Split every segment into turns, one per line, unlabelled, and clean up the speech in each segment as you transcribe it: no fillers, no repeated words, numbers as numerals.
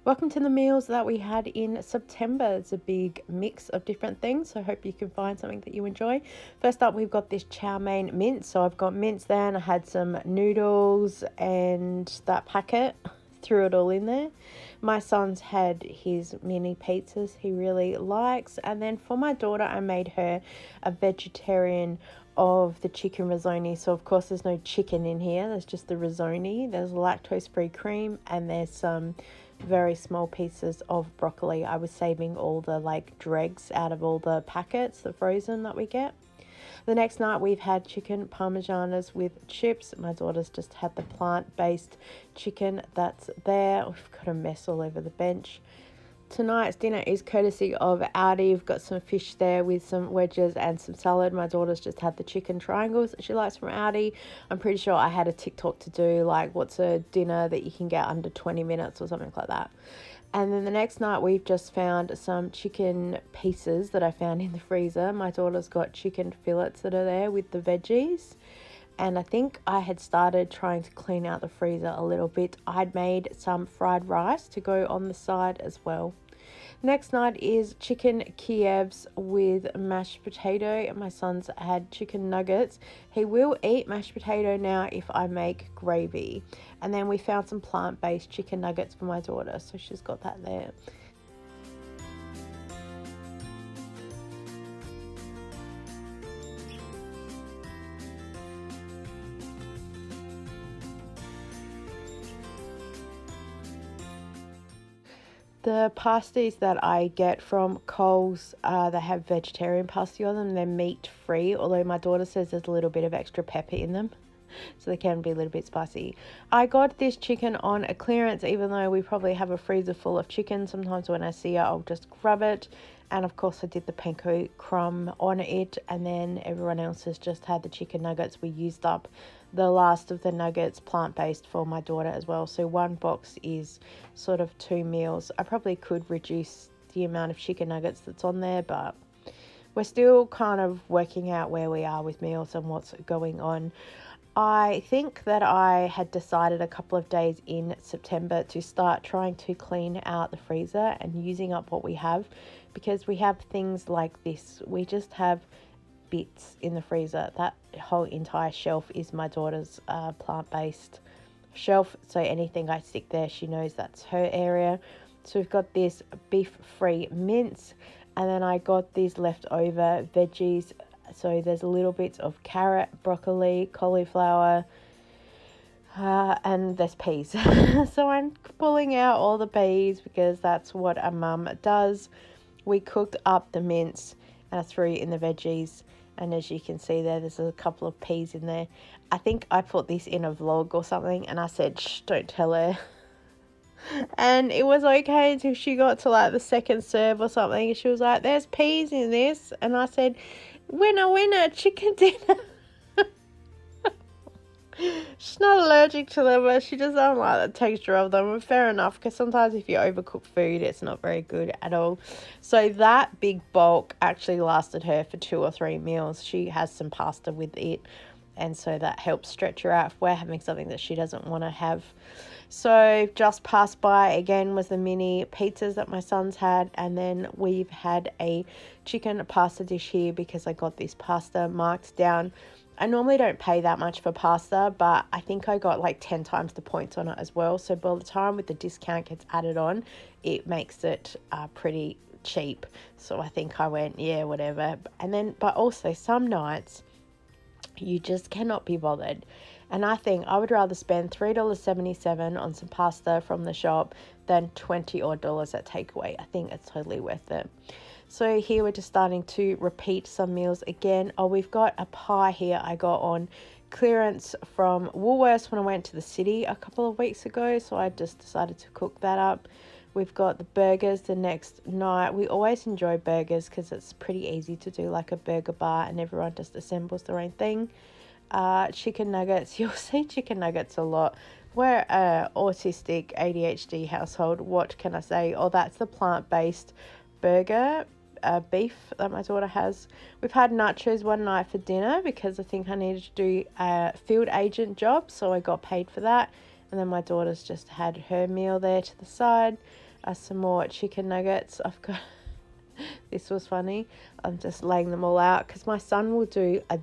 Welcome to the meals that we had in September. It's a big mix of different things, so I hope you can find something that you enjoy. First up, we've got this chow mein mince. So I've got mince there, and I had some noodles and that packet. Threw it all in there. My son's had his mini pizzas he really likes, and then for my daughter, I made her a vegetarian of the chicken risotto. So of course there's no chicken in here, there's just the risotto. There's lactose-free cream, and there's some very small pieces of broccoli. I was saving all the dregs out of all the packets, the frozen that we get. The next night we've had chicken parmesanas with chips. My daughter's just had the plant-based chicken that's there. We've got a mess all over the bench. Tonight's dinner is courtesy of Aldi. We've got some fish there with some wedges and some salad. My daughter's just had the chicken triangles that she likes from Aldi. I'm pretty sure I had a TikTok to do, what's a dinner that you can get under 20 minutes or something like that. And then the next night we've just found some chicken pieces that I found in the freezer. My daughter's got chicken fillets that are there with the veggies. And I think I had started trying to clean out the freezer a little bit. I'd made some fried rice to go on the side as well. Next night is chicken Kievs with mashed potato. My son's had chicken nuggets. He will eat mashed potato now if I make gravy. And then we found some plant-based chicken nuggets for my daughter, so she's got that there. The pasties that I get from Coles, they have vegetarian pasty on them. They're meat free, although my daughter says there's a little bit of extra pepper in them, so they can be a little bit spicy. I got this chicken on a clearance, even though we probably have a freezer full of chicken. Sometimes when I see it, I'll just grab it. And of course I did the panko crumb on it, and then everyone else has just had the chicken nuggets. We used up the last of the nuggets plant-based for my daughter as well. So one box is sort of 2 meals. I probably could reduce the amount of chicken nuggets that's on there, but we're still kind of working out where we are with meals and what's going on. I think that I had decided a couple of days in September to start trying to clean out the freezer and using up what we have, because we have things like this. We just have bits in the freezer. That whole entire shelf is my daughter's plant-based shelf, so anything I stick there, she knows that's her area. So we've got this beef-free mince, and then I got these leftover veggies. So there's a little bit of carrot, broccoli, cauliflower, and there's peas. So I'm pulling out all the peas because that's what a mum does. We cooked up the mince and I threw in the veggies. And as you can see there's a couple of peas in there. I think I put this in a vlog or something, and I said, shh, don't tell her. And it was okay until she got to the second serve or something. She was like, there's peas in this. And I said, winner, chicken dinner. She's not allergic to them, but she just doesn't like the texture of them. And fair enough, because sometimes if you overcook food, it's not very good at all. So that big bulk actually lasted her for 2 or 3 meals. She has some pasta with it, and so that helps stretch her out if we're having something that she doesn't want to have. So just passed by again was the mini pizzas that my son's had, and then we've had a chicken pasta dish here because I got this pasta marked down. I normally don't pay that much for pasta, but I think I got 10 times the points on it as well. So by the time with the discount gets added on, it makes it pretty cheap. So I think I went, yeah, whatever. And then, but also some nights you just cannot be bothered. And I think I would rather spend $3.77 on some pasta from the shop than $20 odd at takeaway. I think it's totally worth it. So here we're just starting to repeat some meals again. Oh, we've got a pie here I got on clearance from Woolworths when I went to the city a couple of weeks ago. So I just decided to cook that up. We've got the burgers the next night. We always enjoy burgers because it's pretty easy to do a burger bar and everyone just assembles their own thing. Chicken nuggets. You'll see chicken nuggets a lot. We're an autistic ADHD household. What can I say? Oh, that's the plant-based burger. Beef that my daughter has. We've had nachos one night for dinner because I think I needed to do a field agent job, so I got paid for that. And then my daughter's just had her meal there to the side. some more chicken nuggets. I've got, this was funny. I'm just laying them all out because my son will do a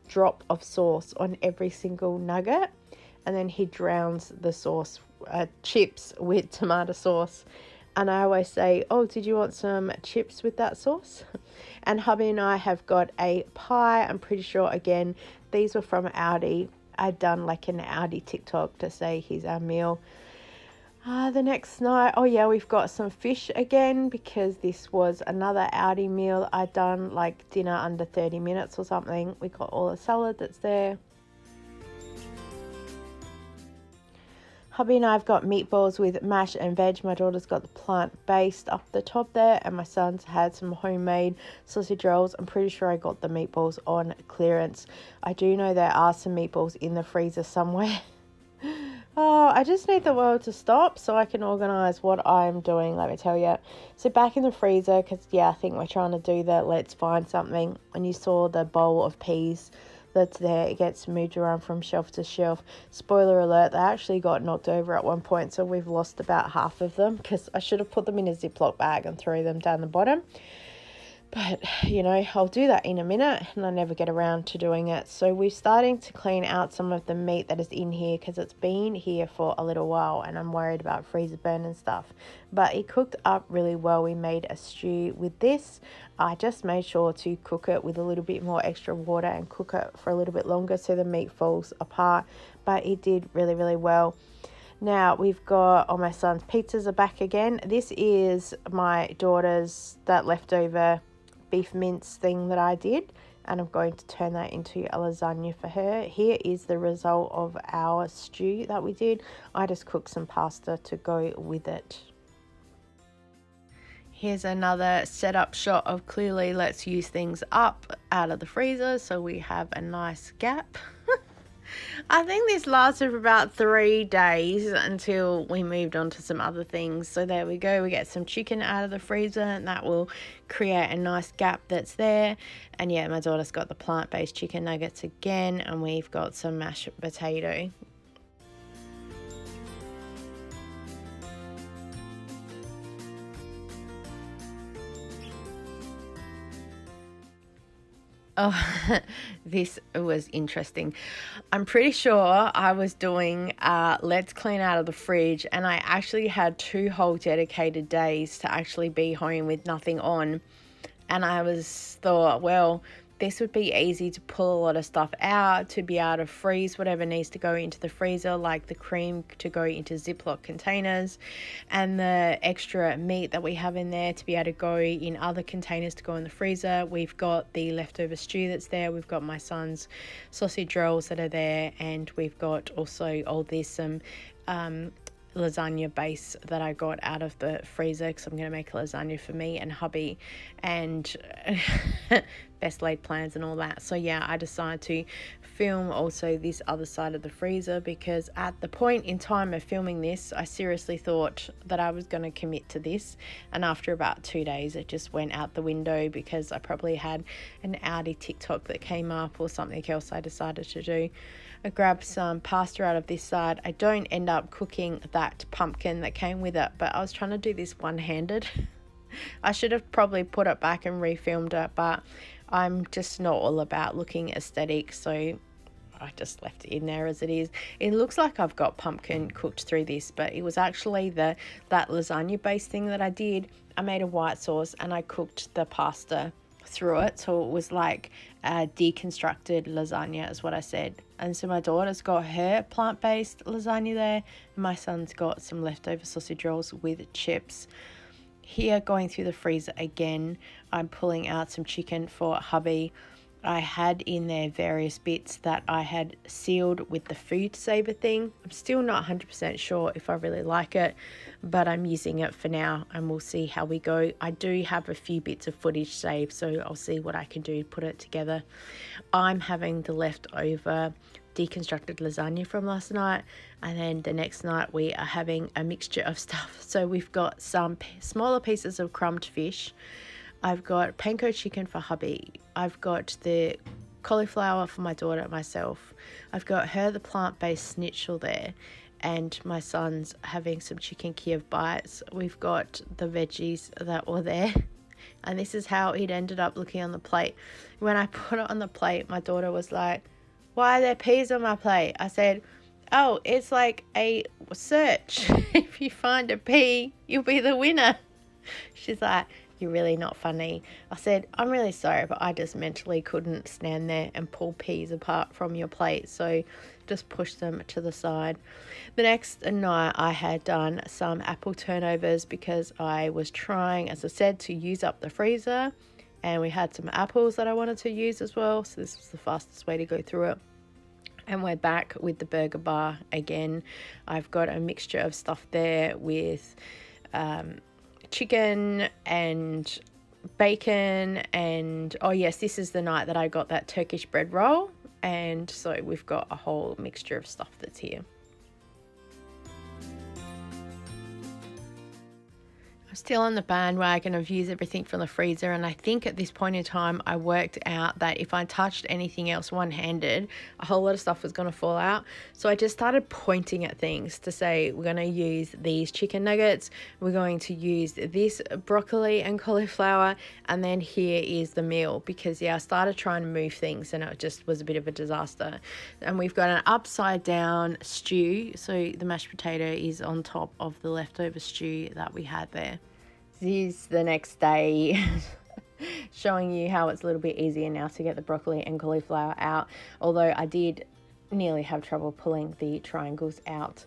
drop of sauce on every single nugget, and then he drowns the sauce, chips with tomato sauce. And I always say, oh, did you want some chips with that sauce? And hubby and I have got a pie. I'm pretty sure, again, these were from Aldi. I'd done like an Aldi TikTok to say, here's our meal. The next night, oh yeah, we've got some fish again because this was another Aldi meal. I'd done like dinner under 30 minutes or something. We got all the salad that's there. Hubby and I have got meatballs with mash and veg. My daughter's got the plant-based up the top there, and my son's had some homemade sausage rolls. I'm pretty sure I got the meatballs on clearance. I do know there are some meatballs in the freezer somewhere. Oh, I just need the world to stop so I can organise what I'm doing, let me tell you. So back in the freezer, because yeah, I think we're trying to do the let's find something. And you saw the bowl of peas that's there. It gets moved around from shelf to shelf. Spoiler alert, they actually got knocked over at one point, so we've lost about half of them because I should have put them in a Ziploc bag and threw them down the bottom. But, you know, I'll do that in a minute and I never get around to doing it. So we're starting to clean out some of the meat that is in here because it's been here for a little while and I'm worried about freezer burn and stuff. But it cooked up really well. We made a stew with this. I just made sure to cook it with a little bit more extra water and cook it for a little bit longer so the meat falls apart. But it did really, really well. Now we've got, my son's pizzas are back again. This is my daughter's, that leftover beef mince thing that I did, and I'm going to turn that into a lasagna for her. Here is the result of our stew that we did. I just cooked some pasta to go with it. Here's another setup shot of clearly let's use things up out of the freezer so we have a nice gap. I think this lasted for about 3 days until we moved on to some other things. So there we go. We get some chicken out of the freezer and that will create a nice gap that's there. And yeah, my daughter's got the plant-based chicken nuggets again, and we've got some mashed potato. Oh, this was interesting. I'm pretty sure I was doing let's clean out of the fridge, and I actually had 2 whole dedicated days to actually be home with nothing on. And I thought, well, this would be easy to pull a lot of stuff out to be able to freeze whatever needs to go into the freezer, like the cream to go into Ziploc containers and the extra meat that we have in there to be able to go in other containers to go in the freezer. We've got the leftover stew that's there. We've got my son's sausage rolls that are there, and we've got also all this lasagna base that I got out of the freezer because I'm going to make a lasagna for me and hubby, and best laid plans and all that. So yeah, I decided to film also this other side of the freezer because at the point in time of filming this, I seriously thought that I was going to commit to this, and after about 2 days it just went out the window because I probably had an Aldi TikTok that came up or something else I decided to do. I grabbed some pasta out of this side. I don't end up cooking that pumpkin that came with it, but I was trying to do this one-handed. I should have probably put it back and refilmed it, but I'm just not all about looking aesthetic, so I just left it in there as it is. It looks like I've got pumpkin cooked through this, but it was actually that lasagna base thing that I did. I made a white sauce and I cooked the pasta through it, so it was like a deconstructed lasagna is what I said. And so my daughter's got her plant-based lasagna there, and my son's got some leftover sausage rolls with chips. Here, going through the freezer again, I'm pulling out some chicken for hubby. I had in there various bits that I had sealed with the food saver thing. I'm still not 100% sure if I really like it, but I'm using it for now and we'll see how we go. I do have a few bits of footage saved, so I'll see what I can do to put it together. I'm having the leftover deconstructed lasagna from last night, and then the next night we are having a mixture of stuff. So we've got some smaller pieces of crumbed fish. I've got panko chicken for hubby. I've got the cauliflower for my daughter and myself. I've got her the plant-based schnitzel there. and my son's having some chicken Kiev bites. We've got the veggies that were there. And this is how it ended up looking on the plate. When I put it on the plate, my daughter was like, "Why are there peas on my plate?" I said, "Oh, it's like a search. If you find a pea, you'll be the winner." She's like, "You're really not funny." I said, "I'm really sorry, but I just mentally couldn't stand there and pull peas apart from your plate. So just push them to the side." The next night I had done some apple turnovers because I was trying, as I said, to use up the freezer. And we had some apples that I wanted to use as well. So this was the fastest way to go through it. And we're back with the burger bar again. I've got a mixture of stuff there with chicken and bacon, and oh yes, this is the night that I got that Turkish bread roll, and so we've got a whole mixture of stuff that's here. Still on the bandwagon of use everything from the freezer, and I think at this point in time I worked out that if I touched anything else one-handed, a whole lot of stuff was going to fall out. So I just started pointing at things to say, we're going to use these chicken nuggets, we're going to use this broccoli and cauliflower, and then here is the meal, because I started trying to move things and it just was a bit of a disaster. And we've got an upside down stew, so the mashed potato is on top of the leftover stew that we had there. This is the next day, showing you how it's a little bit easier now to get the broccoli and cauliflower out, although I did nearly have trouble pulling the triangles out.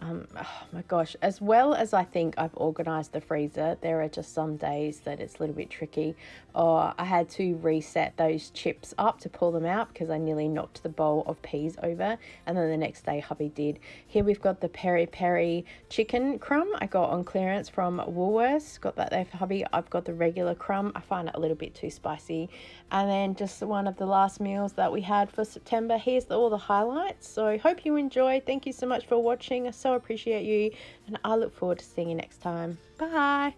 Oh my gosh, as well as I think I've organised the freezer, there are just some days that it's a little bit tricky. Or I had to reset those chips up to pull them out because I nearly knocked the bowl of peas over, and then the next day hubby did. Here we've got the peri peri chicken crumb I got on clearance from Woolworths. Got that there for hubby. I've got the regular crumb. I find it a little bit too spicy. And then just one of the last meals that we had for September. Here's all the highlights. So hope you enjoyed. Thank you so much for watching. I so appreciate you, and I look forward to seeing you next time. Bye.